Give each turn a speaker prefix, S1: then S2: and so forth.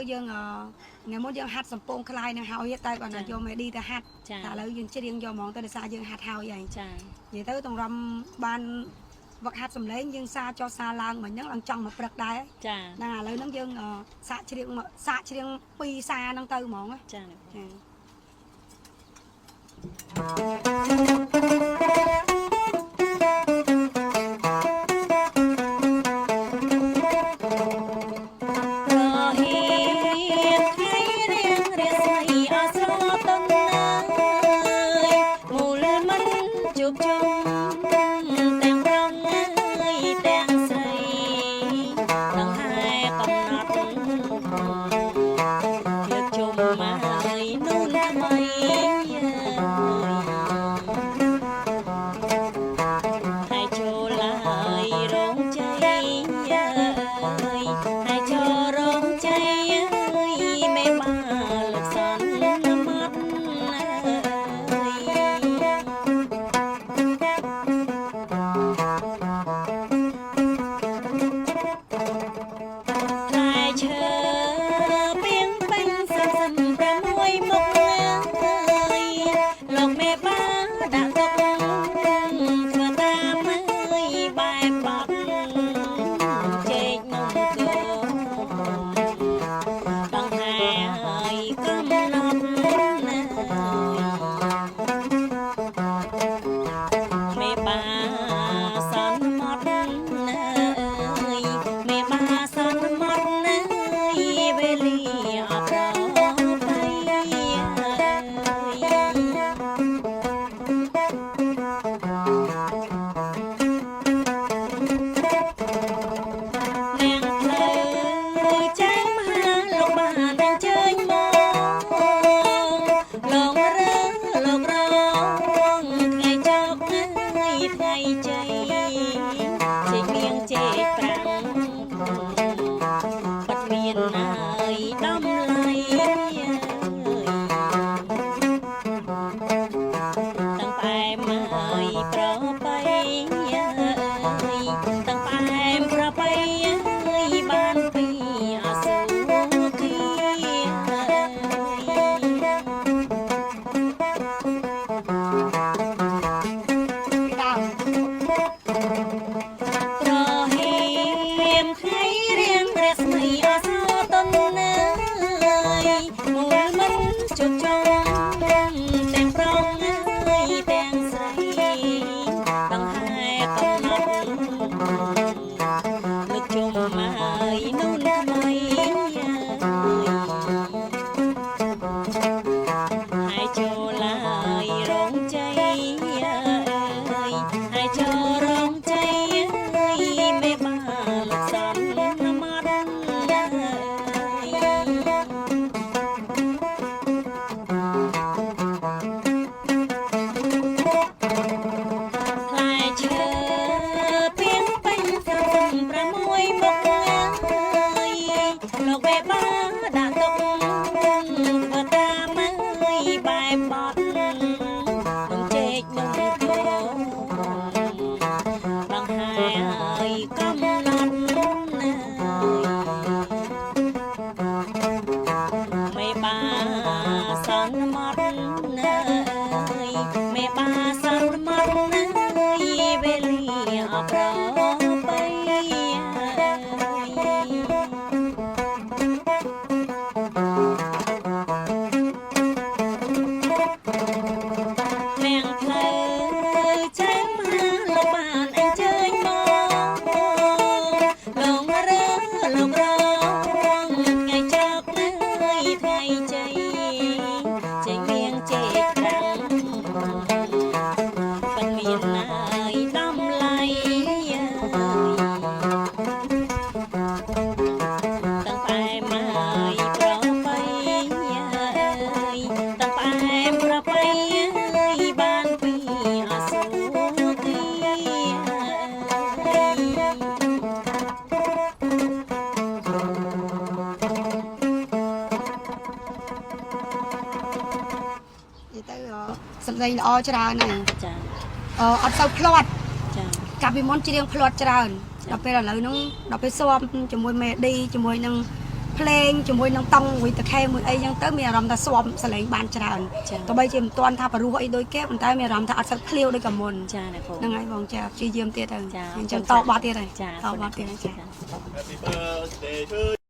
S1: dương ngày muốn dương hạt sầm pông khai này hao hết tay còn là vô mày đi ta hạt ta lấy dương chơi riêng vô món tới xa dương hạt hao vậy vậy tới tông râm ban vật hạt sầm lấy dương xa cho xa lang mà nhớ lần trong một bậc đai là lấy nó dương xạ riêng pi xa năng tư món áសម្លេងល្អច្រើនហ្នឹងចាអត់ទៅផ្្លាត់ចាកាលពីមុនច្រៀងផ្្លាត់ច្រើនដល់ពេលឥឡូវហ្នឹងដល់ពេលស៊ាំជាមួយមេឌីជាមួយនឹង ភ្លេងជាមួយនឹងតង់មួយតខេមួយអីចឹងទៅមានអារម្មណ៍ថាស្វំសលេងបានច្រើនទោះបីជាមិនទាន់ថាបរោះអីដូចគេប៉ុន្តែមានអារម្មណ៍ថាអត់សូវឃ្លាវដូចកាលមុនហ្នឹងហើយបងចាព្យាយាមទៀតទៅអញ្ចឹងតបបាត់ទៀតហើយតបបាត់ទៀតចា